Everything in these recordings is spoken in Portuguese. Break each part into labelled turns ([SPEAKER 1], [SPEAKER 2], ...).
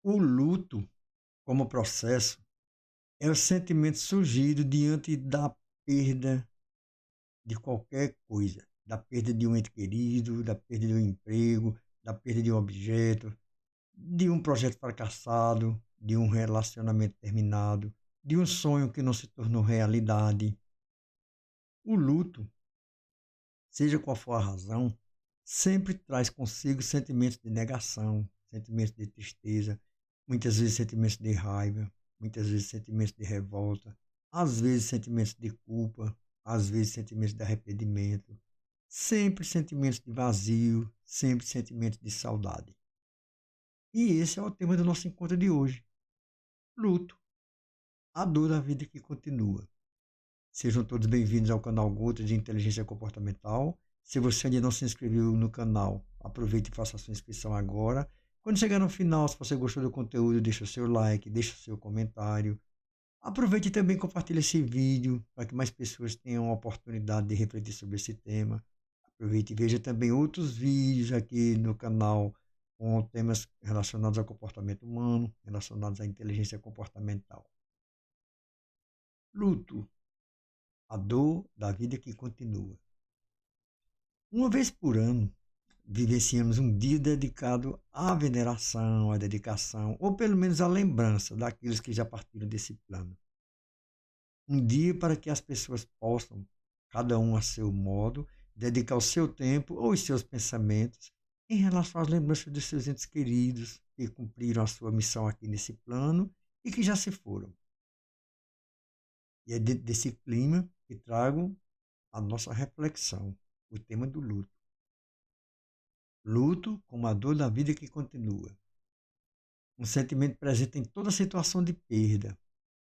[SPEAKER 1] O luto, como processo, é o sentimento surgido diante da perda de qualquer coisa, da perda de um ente querido, da perda de um emprego, da perda de um objeto, de um projeto fracassado, de um relacionamento terminado, de um sonho que não se tornou realidade. O luto, seja qual for a razão, sempre traz consigo sentimentos de negação, sentimentos de tristeza, muitas vezes sentimentos de raiva, muitas vezes sentimentos de revolta, às vezes sentimentos de culpa, às vezes sentimentos de arrependimento, sempre sentimentos de vazio, sempre sentimentos de saudade. E esse é o tema do nosso encontro de hoje: luto, a dor da vida que continua. Sejam todos bem-vindos ao canal Gota de Inteligência Comportamental. Se você ainda não se inscreveu no canal, aproveite e faça a sua inscrição agora. Quando chegar no final, se você gostou do conteúdo, deixa o seu like, deixa o seu comentário. Aproveite também e compartilhe esse vídeo para que mais pessoas tenham a oportunidade de refletir sobre esse tema. Aproveite e veja também outros vídeos aqui no canal com temas relacionados ao comportamento humano, relacionados à inteligência comportamental. Luto, a dor da vida que continua. Uma vez por ano, vivenciamos um dia dedicado à veneração, à dedicação, ou pelo menos à lembrança daqueles que já partiram desse plano. Um dia para que as pessoas possam, cada um a seu modo, dedicar o seu tempo ou os seus pensamentos em relação às lembranças dos seus entes queridos que cumpriram a sua missão aqui nesse plano e que já se foram. E é dentro desse clima que trago a nossa reflexão, o tema do luto. Luto como a dor da vida que continua. Um sentimento presente em toda situação de perda,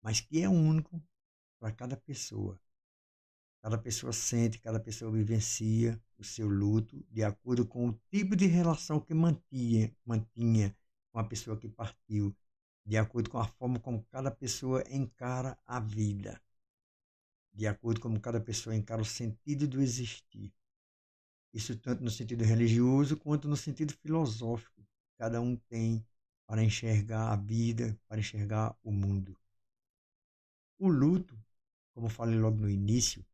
[SPEAKER 1] mas que é único para cada pessoa. Cada pessoa sente, cada pessoa vivencia o seu luto de acordo com o tipo de relação que mantinha com a pessoa que partiu, de acordo com a forma como cada pessoa encara a vida, de acordo com como cada pessoa encara o sentido do existir. Isso tanto no sentido religioso quanto no sentido filosófico. Cada um tem para enxergar a vida, para enxergar o mundo. O luto, como falei logo no início,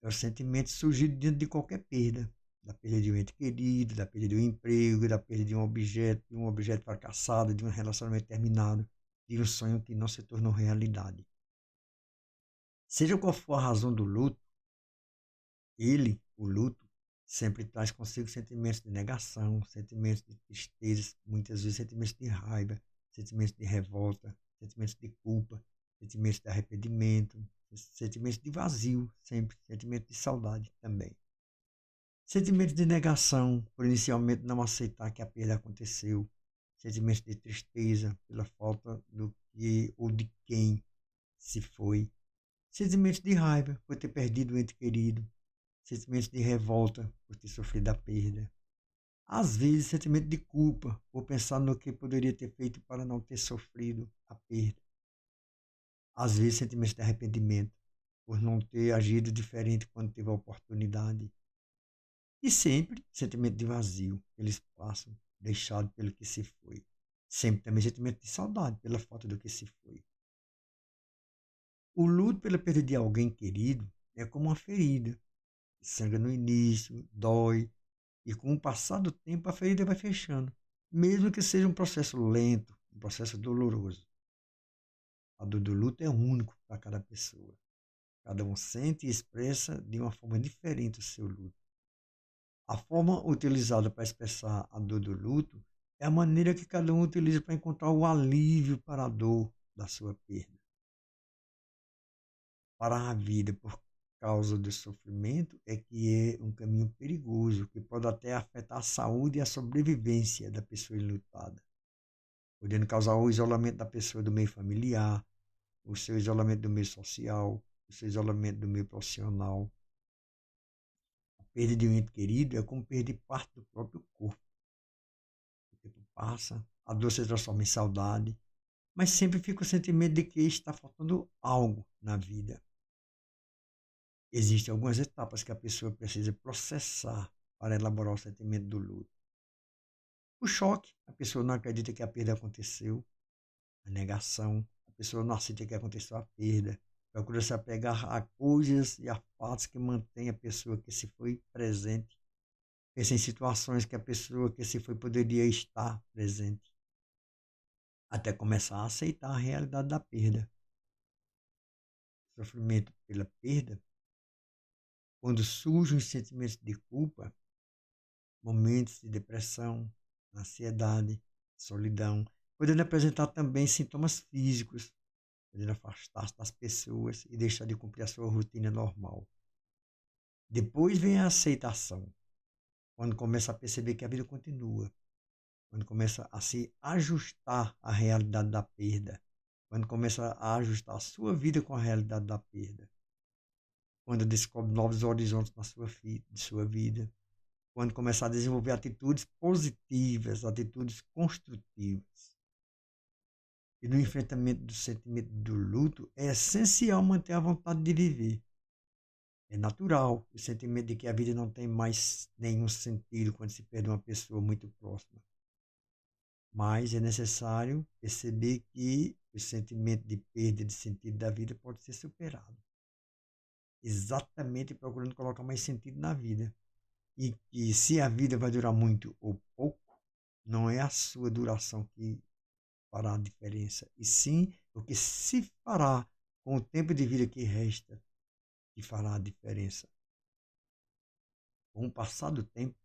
[SPEAKER 1] é o sentimento surgido diante de qualquer perda. Da perda de um ente querido, da perda de um emprego, da perda de um objeto fracassado, de um relacionamento terminado, de um sonho que não se tornou realidade. Seja qual for a razão do luto, o luto, sempre traz consigo sentimentos de negação, sentimentos de tristeza, muitas vezes sentimentos de raiva, sentimentos de revolta, sentimentos de culpa, sentimentos de arrependimento, sentimentos de vazio, sempre, sentimentos de saudade também. Sentimentos de negação, por inicialmente não aceitar que a perda aconteceu, sentimentos de tristeza pela falta do que ou de quem se foi, sentimentos de raiva por ter perdido o ente querido, sentimentos de revolta por ter sofrido a perda. Às vezes, sentimento de culpa por pensar no que poderia ter feito para não ter sofrido a perda. Às vezes, sentimentos de arrependimento por não ter agido diferente quando teve a oportunidade. E sempre sentimento de vazio pelo espaço deixado pelo que se foi. Sempre também sentimento de saudade pela falta do que se foi. O luto pela perda de alguém querido é como uma ferida. Sangra no início, dói, e com o passar do tempo a ferida vai fechando, mesmo que seja um processo lento, um processo doloroso. A dor do luto é único para cada pessoa. Cada um sente e expressa de uma forma diferente o seu luto. A forma utilizada para expressar a dor do luto é a maneira que cada um utiliza para encontrar o alívio para a dor da sua perda. Para a vida por causa do sofrimento é que é um caminho perigoso, que pode até afetar a saúde e a sobrevivência da pessoa enlutada, podendo causar o isolamento da pessoa do meio familiar, o seu isolamento do meio social, o seu isolamento do meio profissional. A perda de um ente querido é como perder parte do próprio corpo. O tempo passa, a dor se transforma em saudade, mas sempre fica o sentimento de que está faltando algo na vida. Existem algumas etapas que a pessoa precisa processar para elaborar o sentimento do luto. O choque, a pessoa não acredita que a perda aconteceu. a negação. A pessoa não aceita que aconteceu a perda. Procura se apegar a coisas e a fatos que mantêm a pessoa que se foi presente. Pensa em situações que a pessoa que se foi poderia estar presente. Até começar a aceitar a realidade da perda. O sofrimento pela perda, quando surgem os sentimentos de culpa, momentos de depressão, ansiedade, solidão, podendo apresentar também sintomas físicos, podendo afastar-se das pessoas e deixar de cumprir a sua rotina normal. Depois vem a aceitação, quando começa a perceber que a vida continua, quando começa a se ajustar à realidade da perda, quando começa a ajustar a sua vida com a realidade da perda, quando descobre novos horizontes na sua vida, quando começa a desenvolver atitudes positivas, atitudes construtivas. E no enfrentamento do sentimento do luto, é essencial manter a vontade de viver. É natural o sentimento de que a vida não tem mais nenhum sentido quando se perde uma pessoa muito próxima. Mas é necessário perceber que o sentimento de perda de sentido da vida pode ser superado. Exatamente procurando colocar mais sentido na vida. E que se a vida vai durar muito ou pouco, não é a sua duração que fará a diferença, e sim o que se fará com o tempo de vida que resta que fará a diferença. Com o passar do tempo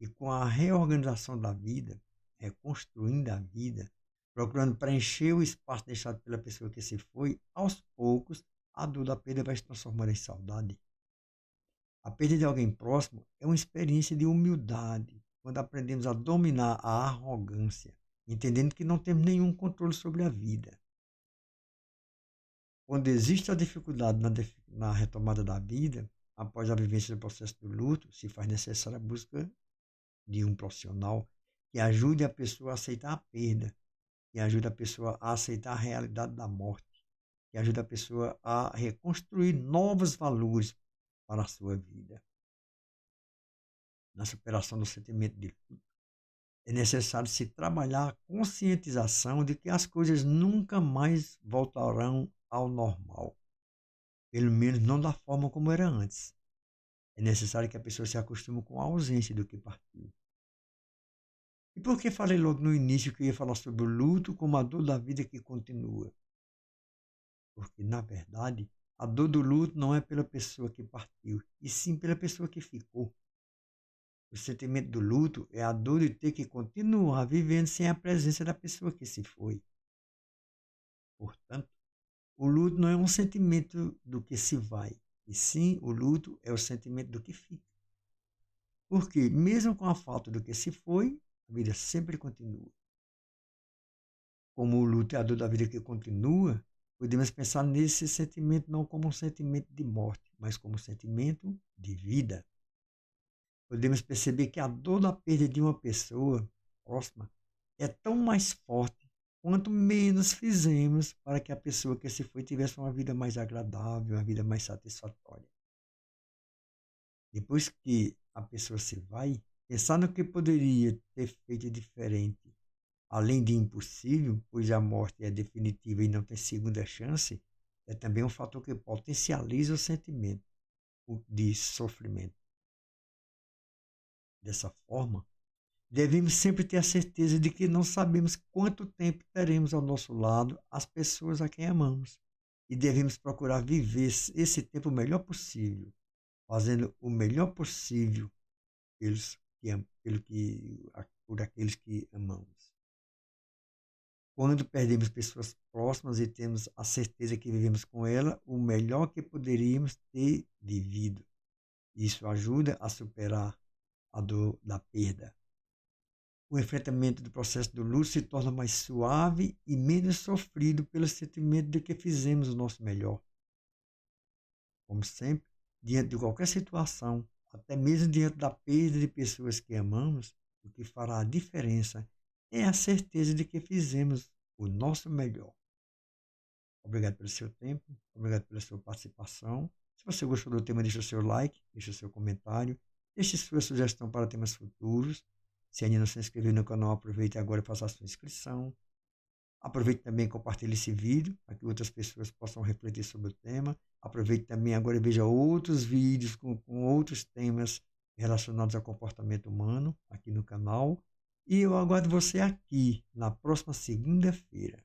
[SPEAKER 1] e com a reorganização da vida, reconstruindo a vida, procurando preencher o espaço deixado pela pessoa que se foi, aos poucos a dor da perda vai se transformando em saudade. A perda de alguém próximo é uma experiência de humildade, quando aprendemos a dominar a arrogância, entendendo que não temos nenhum controle sobre a vida. Quando existe a dificuldade na retomada da vida, após a vivência do processo do luto, se faz necessária a busca de um profissional que ajude a pessoa a aceitar a perda, que ajude a pessoa a aceitar a realidade da morte, que ajude a pessoa a reconstruir novos valores para a sua vida. Na superação do sentimento de luto, é necessário se trabalhar a conscientização de que as coisas nunca mais voltarão ao normal. Pelo menos não da forma como era antes. É necessário que a pessoa se acostume com a ausência do que partiu. E por que falei logo no início que eu ia falar sobre o luto como a dor da vida que continua? Porque, na verdade, a dor do luto não é pela pessoa que partiu, e sim pela pessoa que ficou. O sentimento do luto é a dor de ter que continuar vivendo sem a presença da pessoa que se foi. Portanto, o luto não é um sentimento do que se vai, e sim o luto é o sentimento do que fica. Porque, mesmo com a falta do que se foi, a vida sempre continua. Como o luto é a dor da vida que continua, podemos pensar nesse sentimento não como um sentimento de morte, mas como um sentimento de vida. Podemos perceber que a dor da perda de uma pessoa próxima é tão mais forte quanto menos fizemos para que a pessoa que se foi tivesse uma vida mais agradável, uma vida mais satisfatória. Depois que a pessoa se vai, pensar no que poderia ter feito diferente, além de impossível, pois a morte é definitiva e não tem segunda chance, é também um fator que potencializa o sentimento de sofrimento. Dessa forma, devemos sempre ter a certeza de que não sabemos quanto tempo teremos ao nosso lado as pessoas a quem amamos. E devemos procurar viver esse tempo o melhor possível, fazendo o melhor possível por aqueles que amamos. Quando perdemos pessoas próximas e temos a certeza que vivemos com ela o melhor que poderíamos ter vivido. Isso ajuda a superar a dor da perda. O enfrentamento do processo do luto se torna mais suave e menos sofrido pelo sentimento de que fizemos o nosso melhor. Como sempre, diante de qualquer situação, até mesmo diante da perda de pessoas que amamos, o que fará a diferença é a certeza de que fizemos o nosso melhor. Obrigado pelo seu tempo, obrigado pela sua participação. Se você gostou do tema, deixe o seu like, deixe o seu comentário, deixe sua sugestão para temas futuros. Se ainda não se inscreveu no canal, aproveite agora e faça a sua inscrição. Aproveite também e compartilhe esse vídeo para que outras pessoas possam refletir sobre o tema. Aproveite também agora e veja outros vídeos com outros temas relacionados ao comportamento humano aqui no canal. E eu aguardo você aqui na próxima segunda-feira.